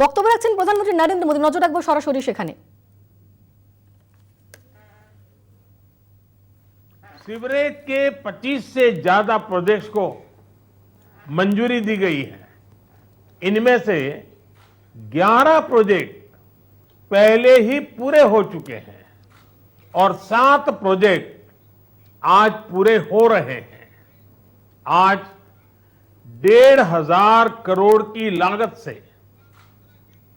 বক্তব্য রাখছেন প্রধানমন্ত্রী নরেন্দ্র মোদী। নজর রাখবো সরাসরি সেখানে। सीवरेज के 25 से ज्यादा प्रोजेक्ट्स को मंजूरी दी गई है। इनमें से 11 प्रोजेक्ट पहले ही पूरे हो चुके हैं और 7 प्रोजेक्ट आज पूरे हो रहे हैं। आज 1,500 करोड़ की लागत से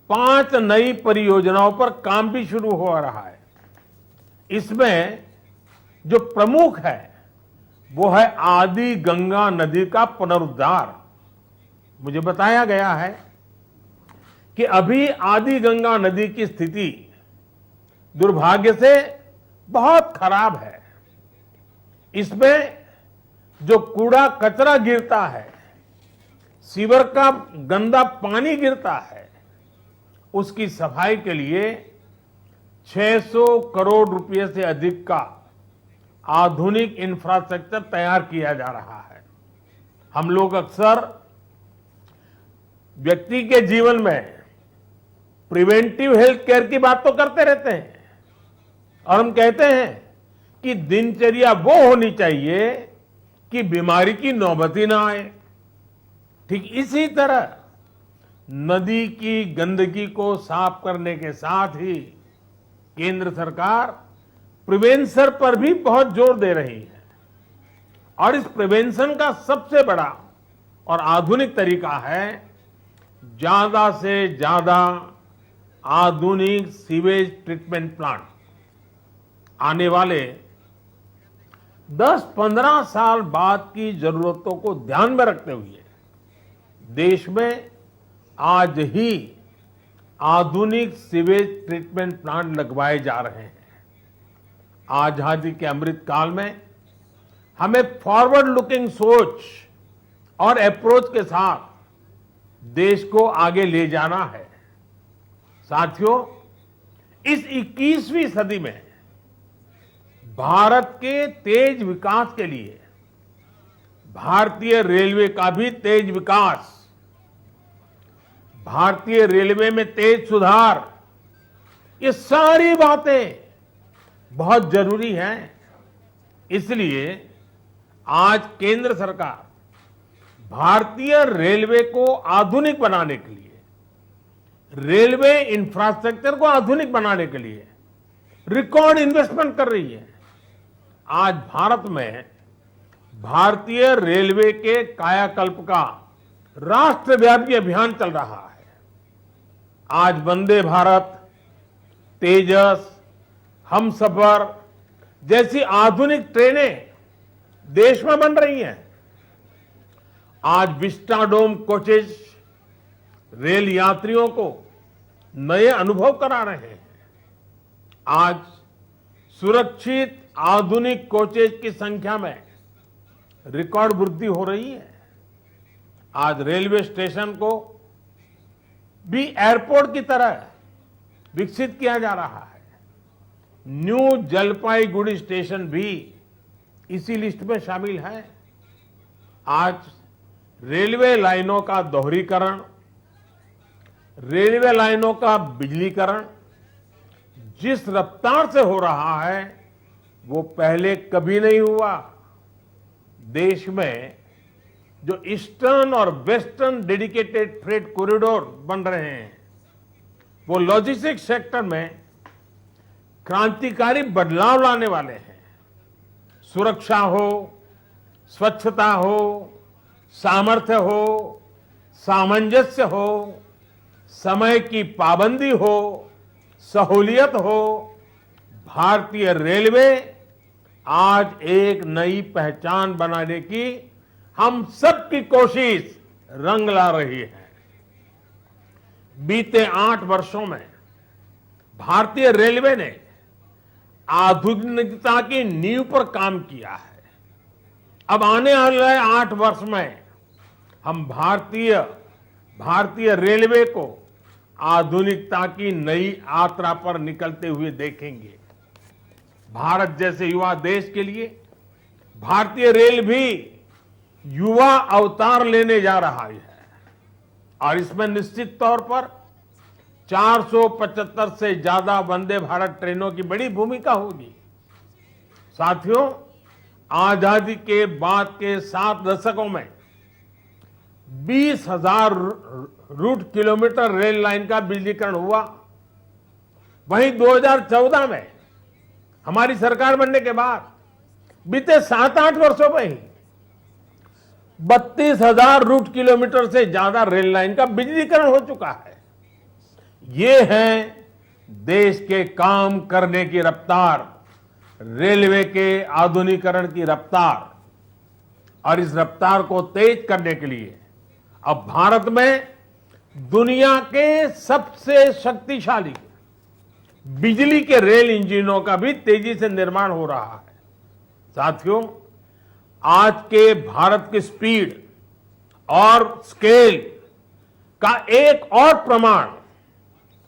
5 नई परियोजनाओं पर काम भी शुरू हो रहा है। इसमें जो प्रमुख है वो है आदि गंगा नदी का पुनरुद्धार। मुझे बताया गया है कि अभी आदि गंगा नदी की स्थिति दुर्भाग्य से बहुत खराब है। इसमें जो कूड़ा कचरा गिरता है, सीवर का गंदा पानी गिरता है, उसकी सफाई के लिए 600 करोड़ रुपए से अधिक का आधुनिक इंफ्रास्ट्रक्चर तैयार किया जा रहा है। हम लोग अक्सर व्यक्ति के जीवन में प्रिवेंटिव हेल्थ केयर की बात तो करते रहते हैं और हम कहते हैं कि दिनचर्या वो होनी चाहिए कि बीमारी की नौबत ही ना आए। ठीक इसी तरह नदी की गंदगी को साफ करने के साथ ही केंद्र सरकार प्रिवेंशन पर भी बहुत जोर दे रही है और इस प्रिवेंशन का सबसे बड़ा और आधुनिक तरीका है ज्यादा से ज्यादा आधुनिक सीवेज ट्रीटमेंट प्लांट। आने वाले 10-15 साल बाद की जरूरतों को ध्यान में रखते हुए देश में आज ही आधुनिक सीवेज ट्रीटमेंट प्लांट लगवाए जा रहे हैं। आजादी के अमृत काल में हमें फॉरवर्ड लुकिंग सोच और अप्रोच के साथ देश को आगे ले जाना है। साथियों, इस 21वीं सदी में भारत के तेज विकास के लिए भारतीय रेलवे का भी तेज विकास, भारतीय रेलवे में तेज सुधार, ये सारी बातें बहुत जरूरी हैं। इसलिए आज केंद्र सरकार भारतीय रेलवे को आधुनिक बनाने के लिए, रेलवे इंफ्रास्ट्रक्चर को आधुनिक बनाने के लिए रिकॉर्ड इन्वेस्टमेंट कर रही है। आज भारत में भारतीय रेलवे के कायाकल्प का राष्ट्रव्यापी अभियान चल रहा है। आज वंदे भारत, तेजस, हमसफर जैसी आधुनिक ट्रेनें देश में बन रही हैं। आज विस्टाडोम कोचेज रेल यात्रियों को नए अनुभव करा रहे हैं। आज सुरक्षित आधुनिक कोचेज की संख्या में रिकॉर्ड वृद्धि हो रही है। आज रेलवे स्टेशन को भी एयरपोर्ट की तरह विकसित किया जा रहा है। न्यू जलपाईगुड़ी स्टेशन भी इसी लिस्ट में शामिल है। आज रेलवे लाइनों का दोहरीकरण, रेलवे लाइनों का बिजलीकरण जिस रफ्तार से हो रहा है वो पहले कभी नहीं हुआ। देश में जो ईस्टर्न और वेस्टर्न डेडिकेटेड फ्रेट कॉरिडोर बन रहे हैं वो लॉजिस्टिक्स सेक्टर में क्रांतिकारी बदलाव लाने वाले हैं। सुरक्षा हो, स्वच्छता हो, सामर्थ्य हो, सामंजस्य हो, समय की पाबंदी हो, सहूलियत हो, भारतीय रेलवे आज एक नई पहचान बनाने की हम सबकी कोशिश रंग ला रही है। बीते 8 वर्षों में भारतीय रेलवे ने आधुनिकता की नींव पर काम किया है। अब आने वाले 8 वर्ष में हम भारतीय रेलवे को आधुनिकता की नई यात्रा पर निकलते हुए देखेंगे। भारत जैसे युवा देश के लिए भारतीय रेल भी युवा अवतार लेने जा रहा है और इसमें निश्चित तौर पर 475 से ज्यादा वंदे भारत ट्रेनों की बड़ी भूमिका होगी। साथियों, आजादी के बाद के 7 दशकों में 20,000 रूट किलोमीटर रेल लाइन का बिजलीकरण हुआ। वहीं 2014 में हमारी सरकार बनने के बाद बीते 7-8 वर्षों में ही 32,000 रूट किलोमीटर से ज्यादा रेल लाइन का बिजलीकरण हो चुका है। ये है देश के काम करने की रफ्तार, रेलवे के आधुनिकीकरण की रफ्तार। और इस रफ्तार को तेज करने के लिए अब भारत में दुनिया के सबसे शक्तिशाली बिजली के रेल इंजनों का भी तेजी से निर्माण हो रहा है। साथियों, आज के भारत की स्पीड और स्केल का एक और प्रमाण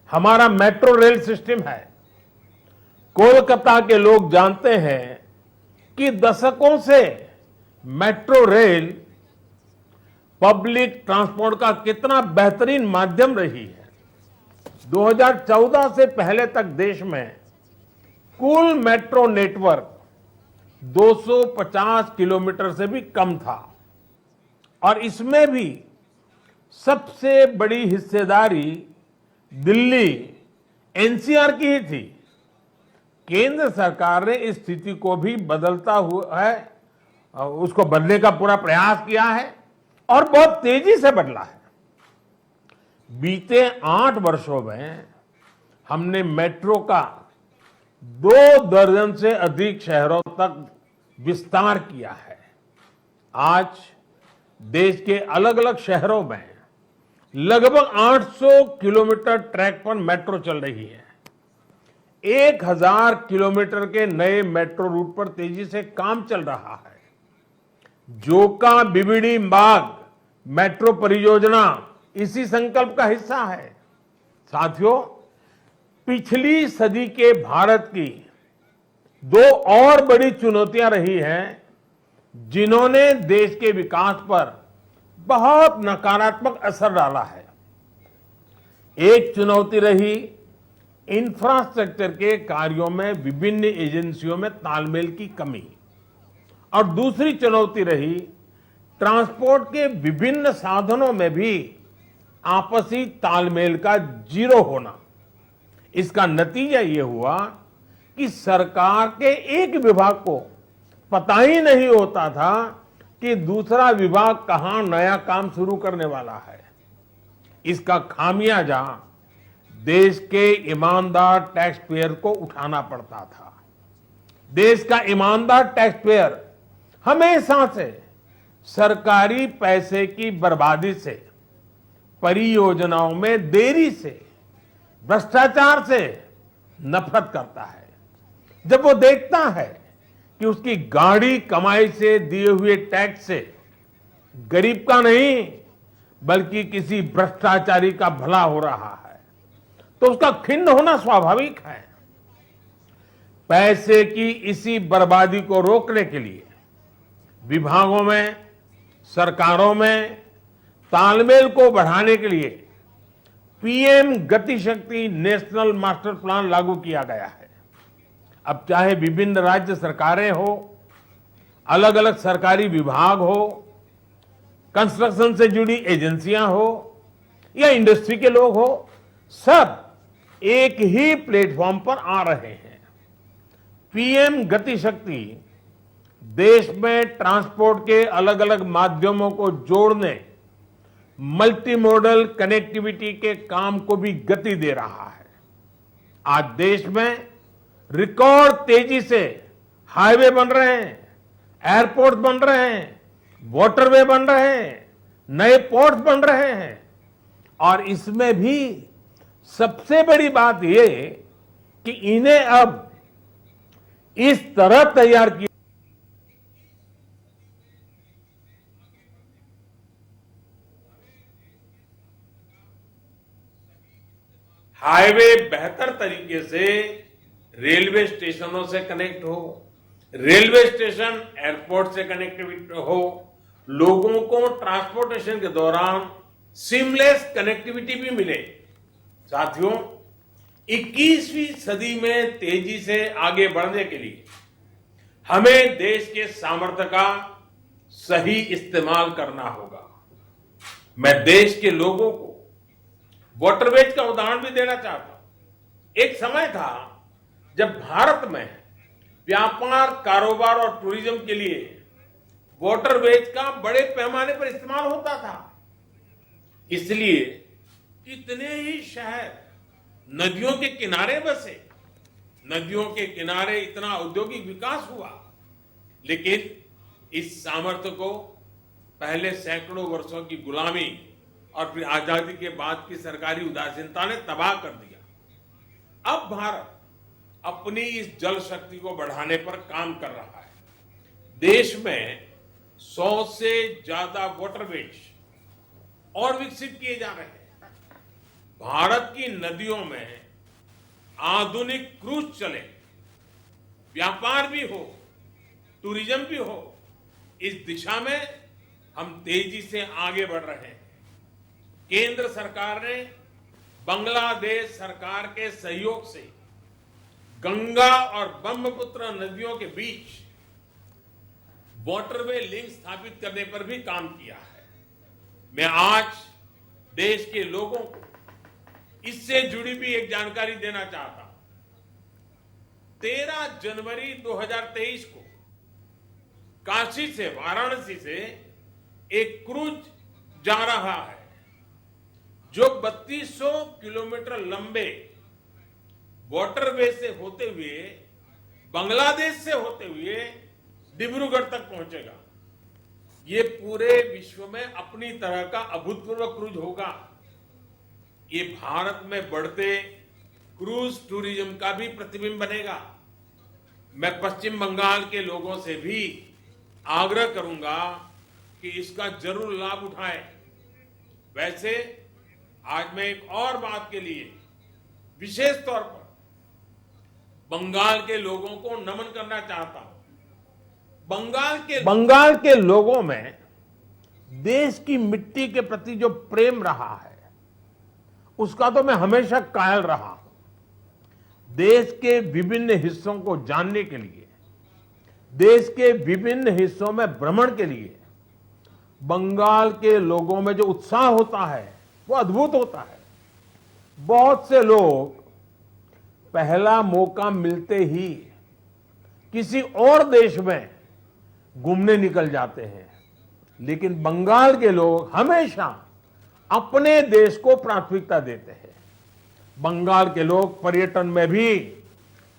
हमारा मेट्रो रेल सिस्टम है। कोलकाता के लोग जानते हैं कि दशकों से मेट्रो रेल पब्लिक ट्रांसपोर्ट का कितना बेहतरीन माध्यम रही है। 2014 से पहले तक देश में कुल मेट्रो नेटवर्क 250 किलोमीटर से भी कम था और इसमें भी सबसे बड़ी हिस्सेदारी दिल्ली एनसीआर की ही थी। केंद्र सरकार ने इस स्थिति को भी बदलता हुआ है, उसको बदलने का पूरा प्रयास किया है और बहुत तेजी से बदला है। बीते 8 वर्षों में हमने मेट्रो का 2 दर्जन से अधिक शहरों तक विस्तार किया है। आज देश के अलग अलग शहरों में लगभग 800 किलोमीटर ट्रैक पर मेट्रो चल रही है। 1000 किलोमीटर के नए मेट्रो रूट पर तेजी से काम चल रहा है। जोका बीबीडी मार्ग मेट्रो परियोजना इसी संकल्प का हिस्सा है। साथियों, पिछली सदी के भारत की 2 और बड़ी चुनौतियां रही हैं जिन्होंने देश के विकास पर बहुत नकारात्मक असर डाला है। एक चुनौती रही इंफ्रास्ट्रक्चर के कार्यों में विभिन्न एजेंसियों में तालमेल की कमी और दूसरी चुनौती रही ट्रांसपोर्ट के विभिन्न साधनों में भी आपसी तालमेल का जीरो होना। इसका नतीजा ये हुआ कि सरकार के एक विभाग को पता ही नहीं होता था कि दूसरा विभाग कहां नया काम शुरू करने वाला है। इसका खामियाजा देश के ईमानदार टैक्स पेयर को उठाना पड़ता था। देश का ईमानदार टैक्स पेयर हमेशा से सरकारी पैसे की बर्बादी से, परियोजनाओं में देरी से, भ्रष्टाचार से नफरत करता है। जब वो देखता है कि उसकी गाढ़ी कमाई से दिए हुए टैक्स से गरीब का नहीं बल्कि किसी भ्रष्टाचारी का भला हो रहा है, तो उसका खिन्न होना स्वाभाविक है। पैसे की इसी बर्बादी को रोकने के लिए विभागों में, सरकारों में तालमेल को बढ़ाने के लिए पीएम गति शक्ति नेशनल मास्टर प्लान लागू किया गया है। अब चाहे विभिन्न राज्य सरकारें हो, अलग अलग सरकारी विभाग हो, कंस्ट्रक्शन से जुड़ी एजेंसियां हो या इंडस्ट्री के लोग हो, सब एक ही प्लेटफॉर्म पर आ रहे हैं। पीएम गति शक्ति देश में ट्रांसपोर्ट के अलग अलग माध्यमों को जोड़ने, मल्टी मॉडल कनेक्टिविटी के काम को भी गति दे रहा है। आज देश में रिकॉर्ड तेजी से हाईवे बन रहे हैं, एयरपोर्ट बन रहे हैं, वाटरवे बन रहे हैं, नए पोर्ट बन रहे हैं और इसमें भी सबसे बड़ी बात यह कि इन्हें अब इस तरह तैयार किया हाईवे बेहतर तरीके से रेलवे स्टेशनों से कनेक्ट हो, रेलवे स्टेशन एयरपोर्ट से कनेक्टिविटी हो, लोगों को ट्रांसपोर्टेशन के दौरान सीमलेस कनेक्टिविटी भी मिले। साथियों, 21वीं सदी में तेजी से आगे बढ़ने के लिए हमें देश के सामर्थ्य का सही इस्तेमाल करना होगा। मैं देश के लोगों को वाटरवेज का उदाहरण भी देना चाहता हूं। एक समय था जब भारत में व्यापार, कारोबार और टूरिज्म के लिए वाटरवेज का बड़े पैमाने पर इस्तेमाल होता था। इसलिए कितने ही शहर नदियों के किनारे बसे, नदियों के किनारे इतना औद्योगिक विकास हुआ, लेकिन इस सामर्थ्य को पहले सैकड़ों वर्षों की गुलामी और फिर आजादी के बाद की सरकारी उदासीनता ने तबाह कर दिया। अब भारत अपनी इस जल शक्ति को बढ़ाने पर काम कर रहा है। देश में 100 से ज्यादा वाटरवेज और विकसित किए जा रहे हैं। भारत की नदियों में आधुनिक क्रूज चले, व्यापार भी हो, टूरिज्म भी हो, इस दिशा में हम तेजी से आगे बढ़ रहे हैं। केंद्र सरकार ने बांग्लादेश सरकार के सहयोग से गंगा और ब्रह्मपुत्र नदियों के बीच वाटरवे लिंक स्थापित करने पर भी काम किया है। मैं आज देश के लोगों को इससे जुड़ी भी एक जानकारी देना चाहता हूं। 13 जनवरी 2023 को काशी से, वाराणसी से एक क्रूज जा रहा है जो 3200 किलोमीटर लंबे वाटरवे से होते हुए, बांग्लादेश से होते हुए डिब्रूगढ़ तक पहुंचेगा। ये पूरे विश्व में अपनी तरह का अभूतपूर्व क्रूज होगा। ये भारत में बढ़ते क्रूज टूरिज्म का भी प्रतिबिंब बनेगा। मैं पश्चिम बंगाल के लोगों से भी आग्रह करूंगा कि इसका जरूर लाभ उठाएं। वैसे आज मैं एक और बात के लिए विशेष तौर पर बंगाल के लोगों को नमन करना चाहता हूं। बंगाल के लोगों में देश की मिट्टी के प्रति जो प्रेम रहा है, उसका तो मैं हमेशा कायल रहा हूं। देश के विभिन्न हिस्सों को जानने के लिए, देश के विभिन्न हिस्सों में भ्रमण के लिए बंगाल के लोगों में जो उत्साह होता है वो अद्भुत होता है। बहुत से लोग पहला मौका मिलते ही किसी और देश में घूमने निकल जाते हैं, लेकिन बंगाल के लोग हमेशा अपने देश को प्राथमिकता देते हैं। बंगाल के लोग पर्यटन में भी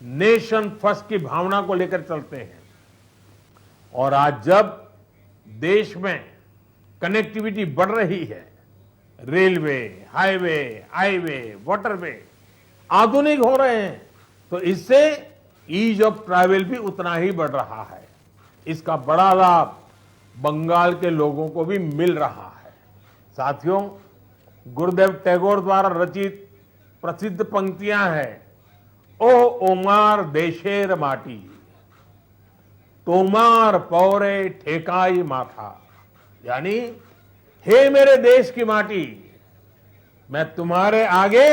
नेशन फर्स्ट की भावना को लेकर चलते हैं। और आज जब देश में कनेक्टिविटी बढ़ रही है, रेलवे, हाईवे, वाटरवे आधुनिक हो रहे हैं, तो इससे ईज ऑफ ट्रैवल भी उतना ही बढ़ रहा है। इसका बड़ा लाभ बंगाल के लोगों को भी मिल रहा है। साथियों, गुरुदेव टैगोर द्वारा रचित प्रसिद्ध पंक्तियां हैं, ओ ओमार देशेर माटी, तोमार पौरे ठेकाई माथा, यानी हे मेरे देश की माटी, मैं तुम्हारे आगे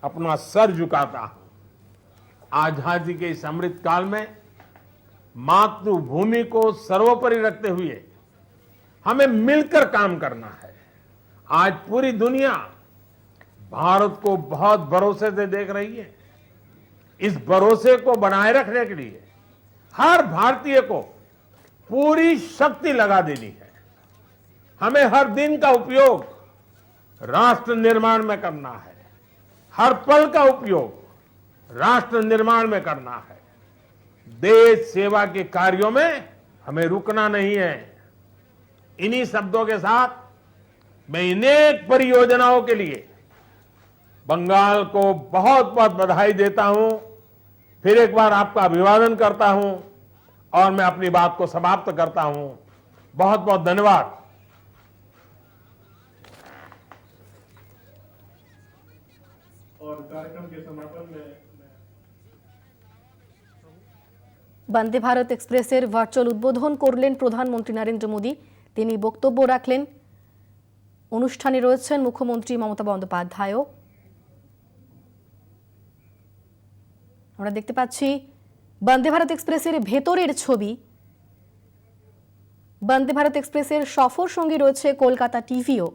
अपना सर झुकाता हूं। आजादी के इस अमृत काल में मातृभूमि को सर्वोपरि रखते हुए हमें मिलकर काम करना है। आज पूरी दुनिया भारत को बहुत भरोसे से देख रही है। इस भरोसे को बनाए रखने के लिए हर भारतीय को पूरी शक्ति लगा देनी है। हमें हर दिन का उपयोग राष्ट्र निर्माण में करना है, हर पल का उपयोग राष्ट्र निर्माण में करना है। देश सेवा के कार्यों में हमें रुकना नहीं है। इन्हीं शब्दों के साथ मैं अनेक परियोजनाओं के लिए बंगाल को बहुत बहुत बधाई देता हूं। फिर एक बार आपका अभिवादन करता हूं और मैं अपनी बात को समाप्त करता हूं। बहुत बहुत धन्यवाद। और कार्यक्रम के समापन में বন্দে ভারত এক্সপ্রেসের ভার্চুয়াল উদ্বোধন করলেন প্রধানমন্ত্রী নরেন্দ্র মোদী। তিনি বক্তব্য রাখলেন। অনুষ্ঠানে রয়েছেন মুখ্যমন্ত্রী মমতা বন্দ্যোপাধ্যায়ও। আমরা দেখতে পাচ্ছি বন্দে ভারত এক্সপ্রেসের ভেতরের ছবি। বন্দে ভারত এক্সপ্রেসের সফর সঙ্গী রয়েছে কলকাতা টিভিও।